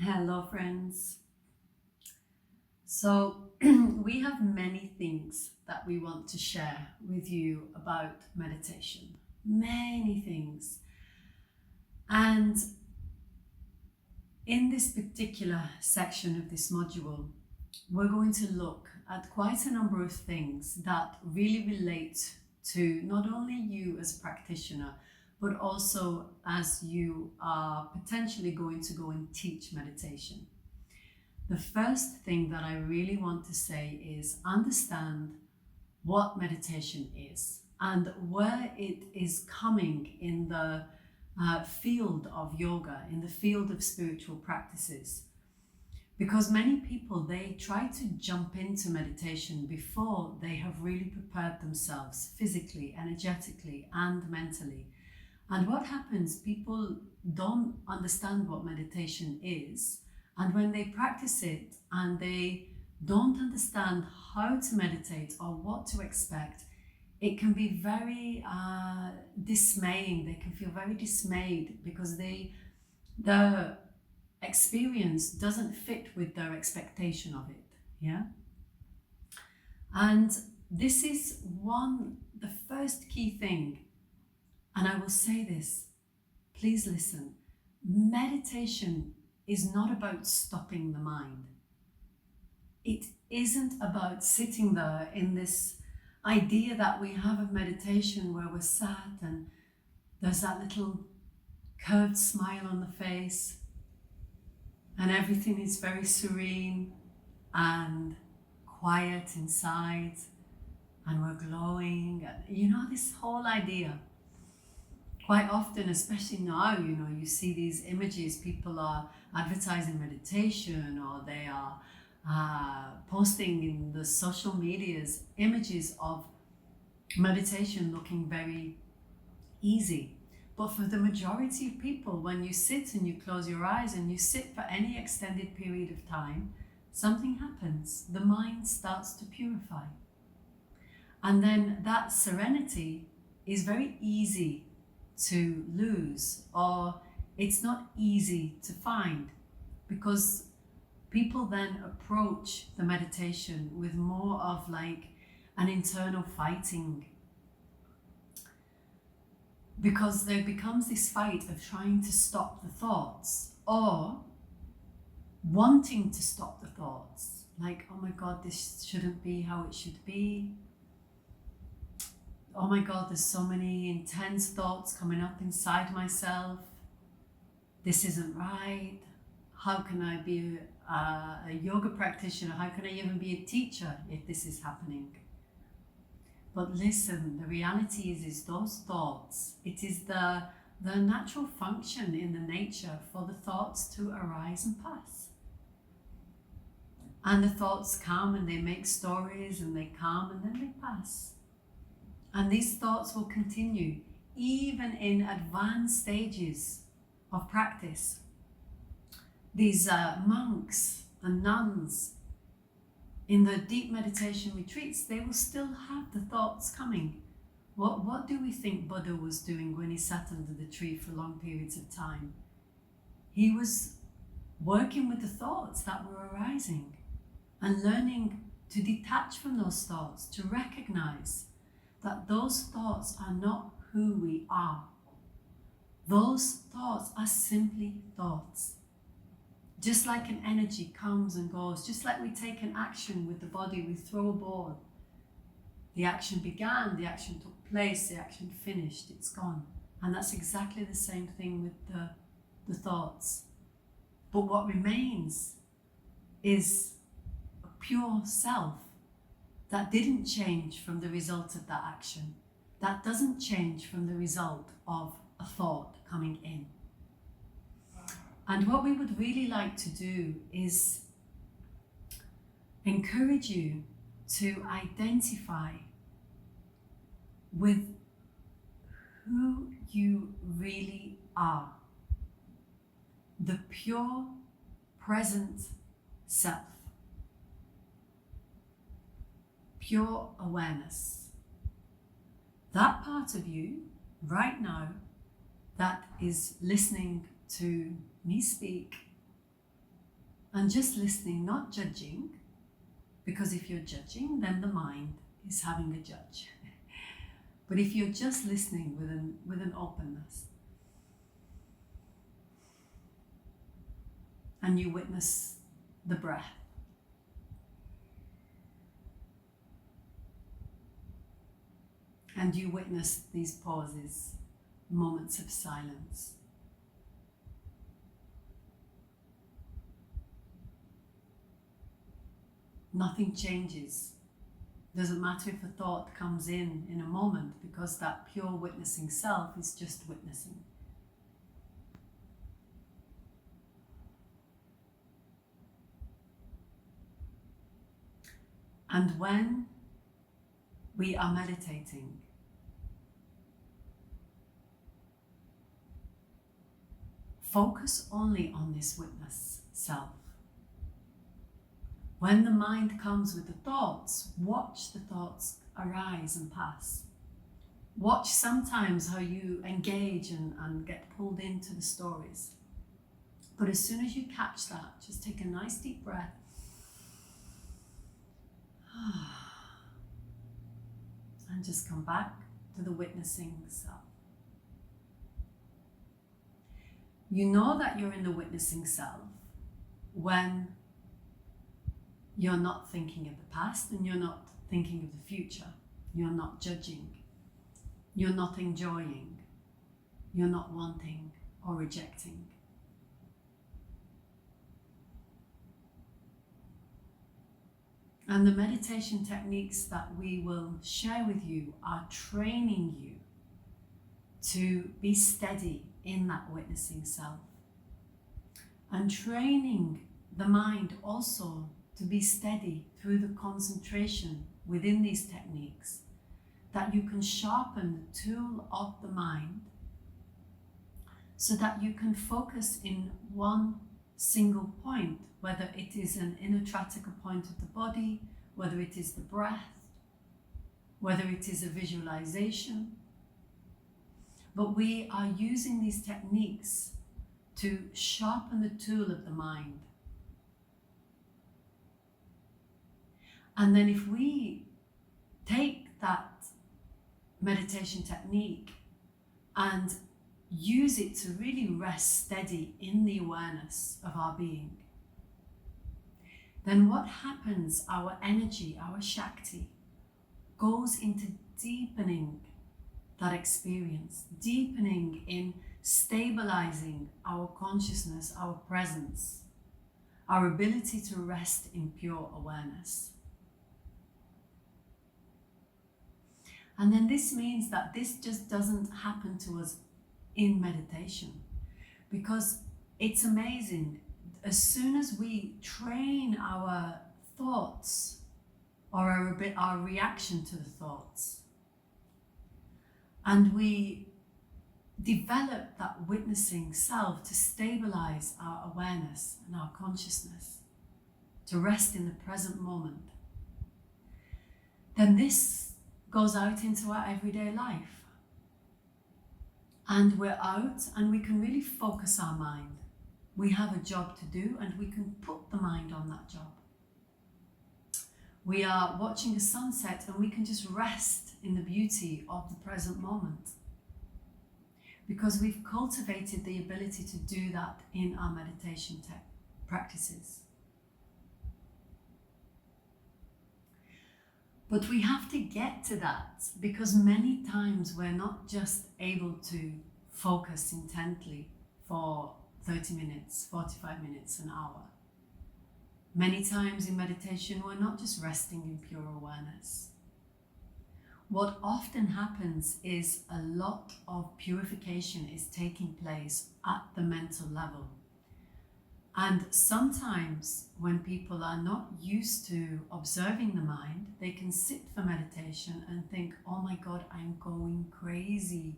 Hello, friends. So, we have many things that we want to share with you about meditation. Many things. And in this particular section of this module, we're going to look at quite a number of things that really relate to not only you as a practitioner, but also as you are potentially going to go and teach meditation. The first thing that I really want to say is understand what meditation is and where it is coming in the field of yoga, in the field of spiritual practices. Because many people, they try to jump into meditation before they have really prepared themselves physically, energetically, and mentally. And what happens, people don't understand what meditation is. And when they practice it and they don't understand how to meditate or what to expect, it can be very dismaying. They can feel very dismayed because the experience doesn't fit with their expectation of it. Yeah. And this is the first key thing. And I will say this, please listen. Meditation is not about stopping the mind. It isn't about sitting there in this idea that we have of meditation where we're sat and there's that little curved smile on the face and everything is very serene and quiet inside and we're glowing. This whole idea. Quite often, especially now, you see these images, people are advertising meditation or they are posting in the social medias images of meditation looking very easy. But for the majority of people, when you sit and you close your eyes and you sit for any extended period of time, something happens. The mind starts to purify. And then that serenity is very easy to lose, or it's not easy to find, because people then approach the meditation with more of like an internal fighting, because there becomes this fight of trying to stop the thoughts or wanting to stop the thoughts, like, oh my God, this shouldn't be how it should be. Oh my God, there's so many intense thoughts coming up inside myself. This isn't right. How can I be a yoga practitioner? How can I even be a teacher if this is happening? But listen, the reality is those thoughts, it is the natural function in the nature for the thoughts to arise and pass. And the thoughts come and they make stories and they come and then they pass. And these thoughts will continue even in advanced stages of practice. These monks and nuns in the deep meditation retreats, they will still have the thoughts coming. What do we think Buddha was doing when he sat under the tree for long periods of time? He was working with the thoughts that were arising and learning to detach from those thoughts, to recognize that those thoughts are not who we are. Those thoughts are simply thoughts. Just like an energy comes and goes, just like we take an action with the body, we throw a ball. The action began, the action took place, the action finished, it's gone. And that's exactly the same thing with the thoughts. But what remains is a pure self that didn't change from the result of that action. That doesn't change from the result of a thought coming in. And what we would really like to do is encourage you to identify with who you really are. The pure, present self. Pure awareness. That part of you right now that is listening to me speak And just listening, not judging, because if you're judging, then the mind is having a judge. But if you're just listening with an openness, and you witness the breath, and you witness these pauses, moments of silence, nothing changes. Doesn't matter if a thought comes in a moment, because that pure witnessing self is just witnessing. And when we are meditating, focus only on this witness self. When the mind comes with the thoughts, watch the thoughts arise and pass. Watch sometimes how you engage and get pulled into the stories. But as soon as you catch that, just take a nice deep breath. And just come back to the witnessing self. You know that you're in the witnessing self when you're not thinking of the past and you're not thinking of the future. You're not judging. You're not enjoying. You're not wanting or rejecting. And the meditation techniques that we will share with you are training you to be steady in that witnessing self, and training the mind also to be steady through the concentration within these techniques, that you can sharpen the tool of the mind so that you can focus in one single point, whether it is an inner tratica point of the body, whether it is the breath, whether it is a visualization. But we are using these techniques to sharpen the tool of the mind. And then if we take that meditation technique and use it to really rest steady in the awareness of our being, then what happens, our energy, our Shakti, goes into deepening that experience, deepening in stabilizing our consciousness, our presence, our ability to rest in pure awareness. And then this means that this just doesn't happen to us in meditation, because it's amazing. As soon as we train our thoughts or our reaction to the thoughts, and we develop that witnessing self to stabilize our awareness and our consciousness, to rest in the present moment, then this goes out into our everyday life. And we're out and we can really focus our mind. We have a job to do and we can put the mind on that job. We are watching a sunset and we can just rest in the beauty of the present moment, because we've cultivated the ability to do that in our meditation practices. But we have to get to that, because many times we're not just able to focus intently for 30 minutes, 45 minutes, an hour. Many times in meditation, we're not just resting in pure awareness. What often happens is a lot of purification is taking place at the mental level. And sometimes when people are not used to observing the mind, they can sit for meditation and think, oh my God, I'm going crazy.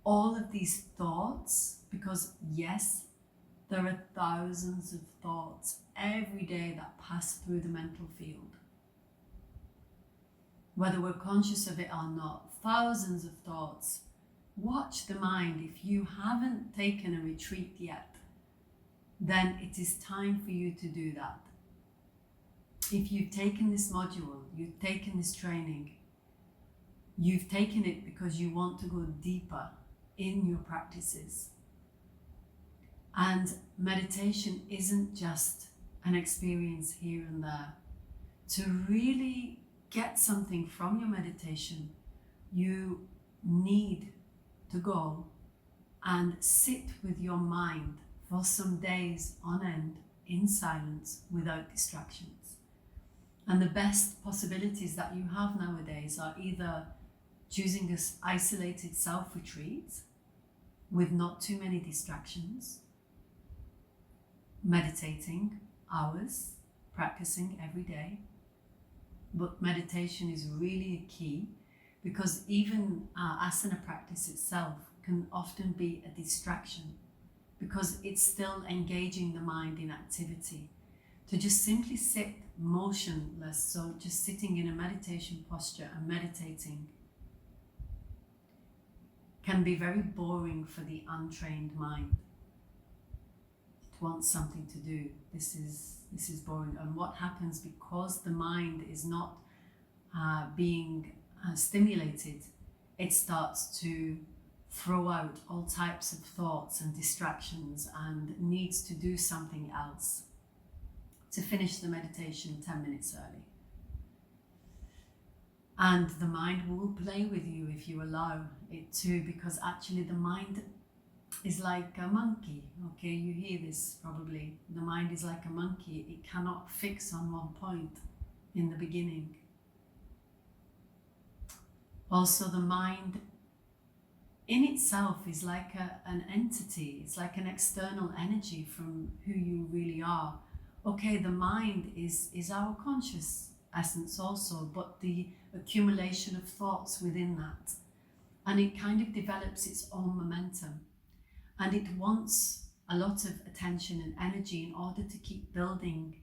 All of these thoughts, because yes, there are thousands of thoughts every day that pass through the mental field. Whether we're conscious of it or not, thousands of thoughts. Watch the mind. If you haven't taken a retreat yet, then it is time for you to do that. If you've taken this module, you've taken this training, you've taken it because you want to go deeper in your practices. And meditation isn't just an experience here and there. To really get something from your meditation, you need to go and sit with your mind for some days on end in silence without distractions. And the best possibilities that you have nowadays are either choosing this isolated self-retreat with not too many distractions, meditating hours, practicing every day. But meditation is really a key, because even asana practice itself can often be a distraction, because it's still engaging the mind in activity. To just simply sit motionless, so just sitting in a meditation posture and meditating, can be very boring for the untrained mind. It wants something to do. This is boring. And what happens, because the mind is not being stimulated, it starts to throw out all types of thoughts and distractions and needs to do something else to finish the meditation 10 minutes early. And the mind will play with you if you allow it to, because actually the mind is like a monkey. Okay, you hear this probably. The mind is like a monkey. It cannot fix on one point in the beginning. Also, the mind in itself is like an entity. It's like an external energy from who you really are. Okay, the mind is our conscious essence also, but the accumulation of thoughts within that. And it kind of develops its own momentum. And it wants a lot of attention and energy in order to keep building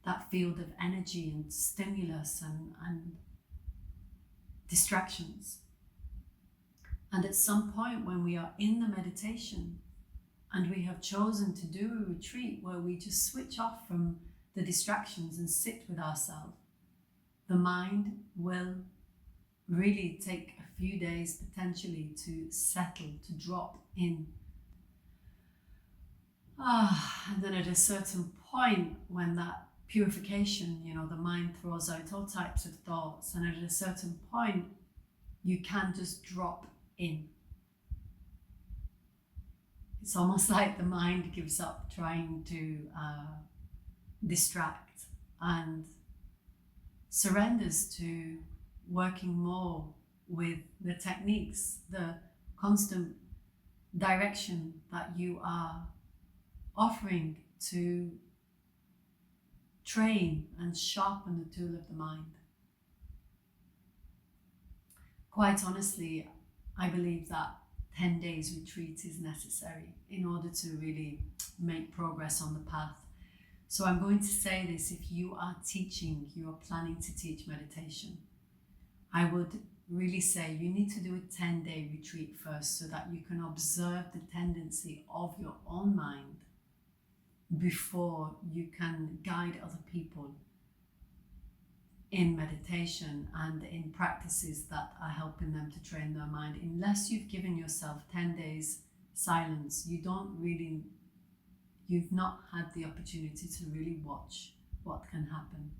that field of energy and stimulus and distractions. And at some point when we are in the meditation and we have chosen to do a retreat where we just switch off from the distractions and sit with ourselves, the mind will really take a few days potentially to settle, to drop in. And then at a certain point, when that purification, the mind throws out all types of thoughts, and at a certain point, you can just drop in. It's almost like the mind gives up trying to distract and surrenders to working more with the techniques, the constant direction that you are offering to train and sharpen the tool of the mind. Quite honestly, I believe that 10 days retreat is necessary in order to really make progress on the path. So I'm going to say this: if you are teaching, you are planning to teach meditation, I would really say you need to do a 10-day retreat first, so that you can observe the tendency of your own mind before you can guide other people in meditation and in practices that are helping them to train their mind. Unless you've given yourself 10 days silence, you've not had the opportunity to really watch what can happen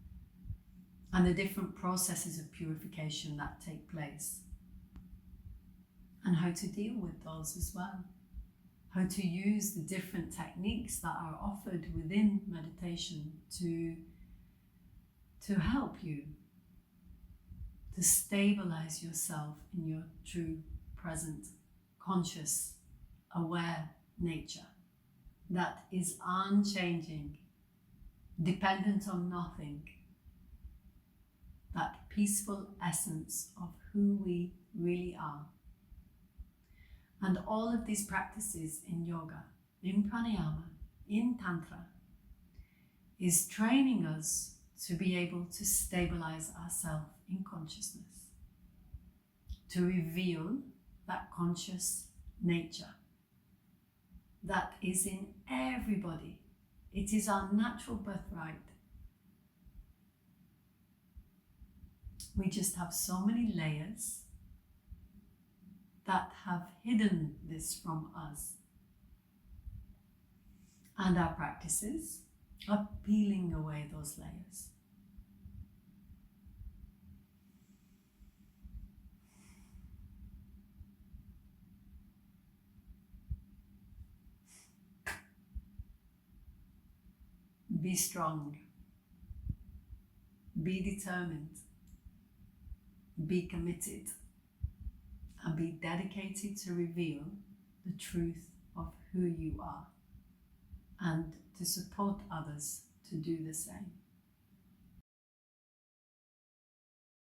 and the different processes of purification that take place, and how to deal with those as well. How to use the different techniques that are offered within meditation to help you to stabilize yourself in your true, present, conscious, aware nature that is unchanging, dependent on nothing, that peaceful essence of who we really are. And all of these practices in yoga, in pranayama, in tantra, is training us to be able to stabilize ourselves in consciousness, to reveal that conscious nature that is in everybody. It is our natural birthright. We just have so many layers that have hidden this from us. And our practices are peeling away those layers. Be strong. Be determined. Be committed. And be dedicated to reveal the truth of who you are and to support others to do the same.